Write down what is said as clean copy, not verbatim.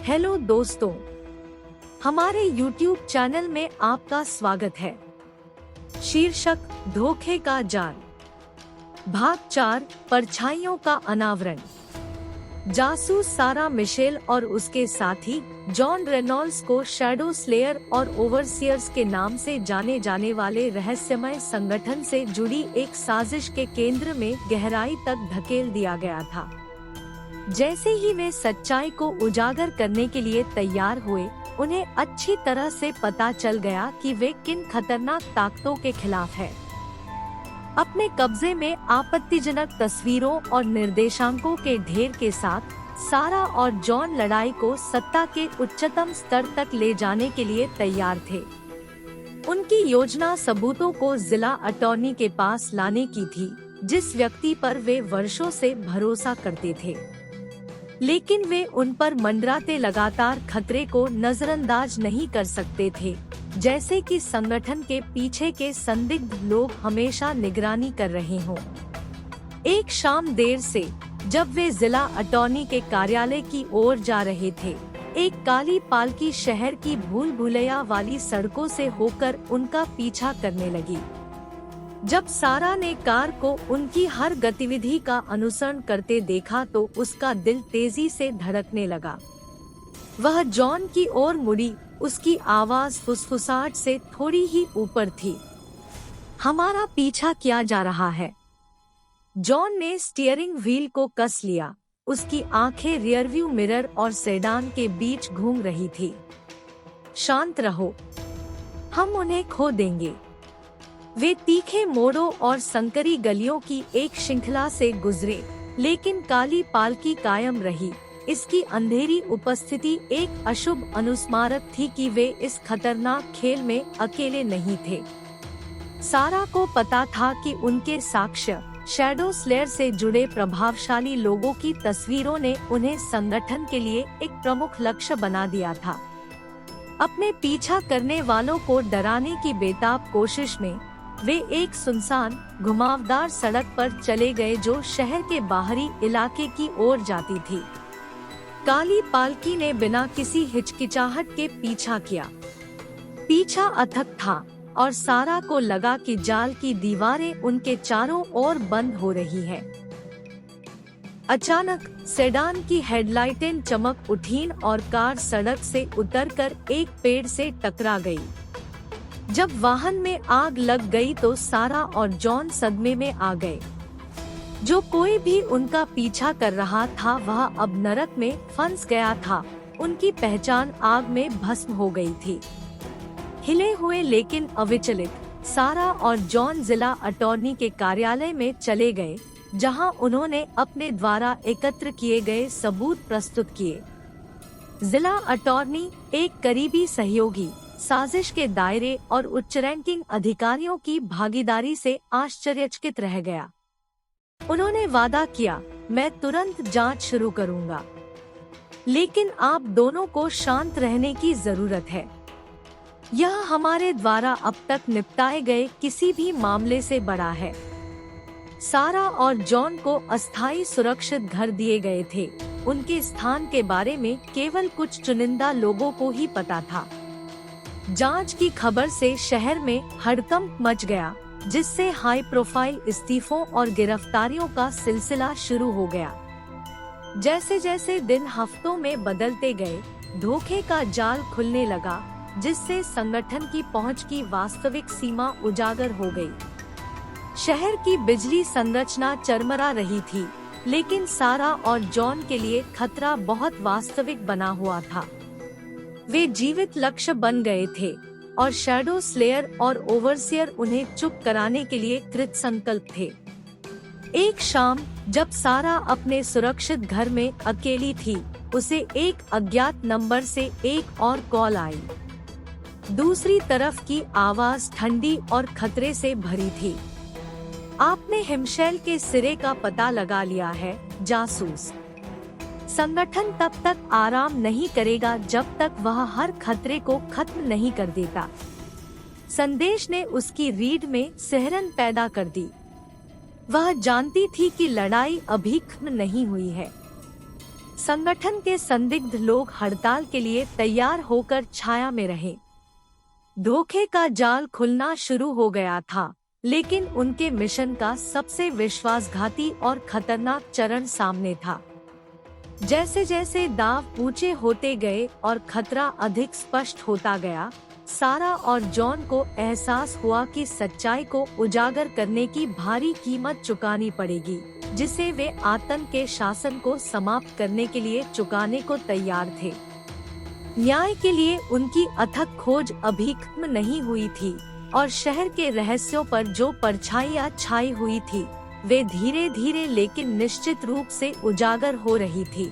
Hello दोस्तों, हमारे YouTube channel में आपका स्वागत है। शीर्षक धोखे का जाल, भाग 4, परछाइयों का अनावरण। जासूस सारा मिशेल और उसके साथी जॉन रेनॉल्ड्स को शैडो स्लेयर और ओवरसियर्स के नाम से जाने जाने वाले रहस्यमय संगठन से जुड़ी एक साजिश के केंद्र में गहराई तक धकेल दिया गया था। जैसे ही वे सच्चाई को उजागर करने के लिए तैयार हुए, उन्हें अच्छी तरह से पता चल गया कि वे किन खतरनाक ताकतों के खिलाफ है। अपने कब्जे में आपत्तिजनक तस्वीरों और निर्देशांकों के ढेर के साथ सारा और जॉन लड़ाई को सत्ता के उच्चतम स्तर तक ले जाने के लिए तैयार थे। उनकी योजना सबूतों को जिला अटॉर्नी के पास लाने की थी, जिस व्यक्ति पर वे वर्षों से भरोसा करते थे। लेकिन वे उन पर मंडराते लगातार खतरे को नजरअंदाज नहीं कर सकते थे, जैसे कि संगठन के पीछे के संदिग्ध लोग हमेशा निगरानी कर रहे हों। एक शाम देर से जब वे जिला अटॉर्नी के कार्यालय की ओर जा रहे थे, एक काली पालकी शहर की भूल भुलैया वाली सड़कों से होकर उनका पीछा करने लगी। जब सारा ने कार को उनकी हर गतिविधि का अनुसरण करते देखा तो उसका दिल तेजी से धड़कने लगा। वह जॉन की ओर मुड़ी, उसकी आवाज फुसफुसाहट से थोड़ी ही ऊपर थी। हमारा पीछा किया जा रहा है। जॉन ने स्टीयरिंग व्हील को कस लिया। उसकी आंखें रियरव्यू मिरर और सेडान के बीच घूम रही थी। शांत रहो, हम उन्हें खो देंगे। वे तीखे मोड़ों और संकरी गलियों की एक श्रृंखला से गुजरे, लेकिन काली पालकी कायम रही। इसकी अंधेरी उपस्थिति एक अशुभ अनुस्मारक थी कि वे इस खतरनाक खेल में अकेले नहीं थे। सारा को पता था कि उनके साक्ष्य, शैडो स्लेयर से जुड़े प्रभावशाली लोगों की तस्वीरों ने उन्हें संगठन के लिए एक प्रमुख लक्ष्य बना दिया था। अपने पीछा करने वालों को डराने की बेताब कोशिश में वे एक सुनसान, घुमावदार सड़क पर चले गए जो शहर के बाहरी इलाके की ओर जाती थी। काली पालकी ने बिना किसी हिचकिचाहट के पीछा किया। पीछा अथक था और सारा को लगा कि जाल की दीवारें उनके चारों ओर बंद हो रही है। अचानक सेडान की हेडलाइटें चमक उठीं और कार सड़क से उतरकर एक पेड़ से टकरा गई। जब वाहन में आग लग गई तो सारा और जॉन सदमे में आ गए। जो कोई भी उनका पीछा कर रहा था वह अब नरक में फंस गया था। उनकी पहचान आग में भस्म हो गई थी। हिले हुए लेकिन अविचलित, सारा और जॉन जिला अटॉर्नी के कार्यालय में चले गए, जहां उन्होंने अपने द्वारा एकत्र किए गए सबूत प्रस्तुत किए। जिला अटॉर्नी, एक करीबी सहयोगी, साजिश के दायरे और उच्च रैंकिंग अधिकारियों की भागीदारी से आश्चर्यचकित रह गया। उन्होंने वादा किया, मैं तुरंत जांच शुरू करूंगा, लेकिन आप दोनों को शांत रहने की जरूरत है। यह हमारे द्वारा अब तक निपटाए गए किसी भी मामले से बड़ा है। सारा और जॉन को अस्थायी सुरक्षित घर दिए गए थे। उनके स्थान के बारे में केवल कुछ चुनिंदा लोगों को ही पता था। जांच की खबर से शहर में हड़कंप मच गया, जिससे हाई प्रोफाइल इस्तीफों और गिरफ्तारियों का सिलसिला शुरू हो गया। जैसे जैसे दिन हफ्तों में बदलते गए, धोखे का जाल खुलने लगा, जिससे संगठन की पहुंच की वास्तविक सीमा उजागर हो गई। शहर की बिजली संरचना चरमरा रही थी, लेकिन सारा और जॉन के लिए खतरा बहुत वास्तविक बना हुआ था। वे जीवित लक्ष्य बन गए थे और शैडो स्लेयर और ओवरसियर उन्हें चुप कराने के लिए कृत संकल्प थे। एक शाम जब सारा अपने सुरक्षित घर में अकेली थी, उसे एक अज्ञात नंबर से एक और कॉल आई। दूसरी तरफ की आवाज ठंडी और खतरे से भरी थी। आपने हिमशैल के सिरे का पता लगा लिया है, जासूस। संगठन तब तक आराम नहीं करेगा जब तक वह हर खतरे को खत्म नहीं कर देता। संदेश ने उसकी रीढ़ में सिहरन पैदा कर दी। वह जानती थी कि लड़ाई अभी खत्म नहीं हुई है। संगठन के संदिग्ध लोग हड़ताल के लिए तैयार होकर छाया में रहे। धोखे का जाल खुलना शुरू हो गया था, लेकिन उनके मिशन का सबसे विश्वासघाती और खतरनाक चरण सामने था। जैसे जैसे दांव ऊंचे होते गए और खतरा अधिक स्पष्ट होता गया, सारा और जॉन को एहसास हुआ कि सच्चाई को उजागर करने की भारी कीमत चुकानी पड़ेगी, जिसे वे आतंक के शासन को समाप्त करने के लिए चुकाने को तैयार थे। न्याय के लिए उनकी अथक खोज अभी खत्म नहीं हुई थी और शहर के रहस्यों पर जो परछाइयां छाई हुई थी, वे धीरे धीरे लेकिन निश्चित रूप से उजागर हो रही थी।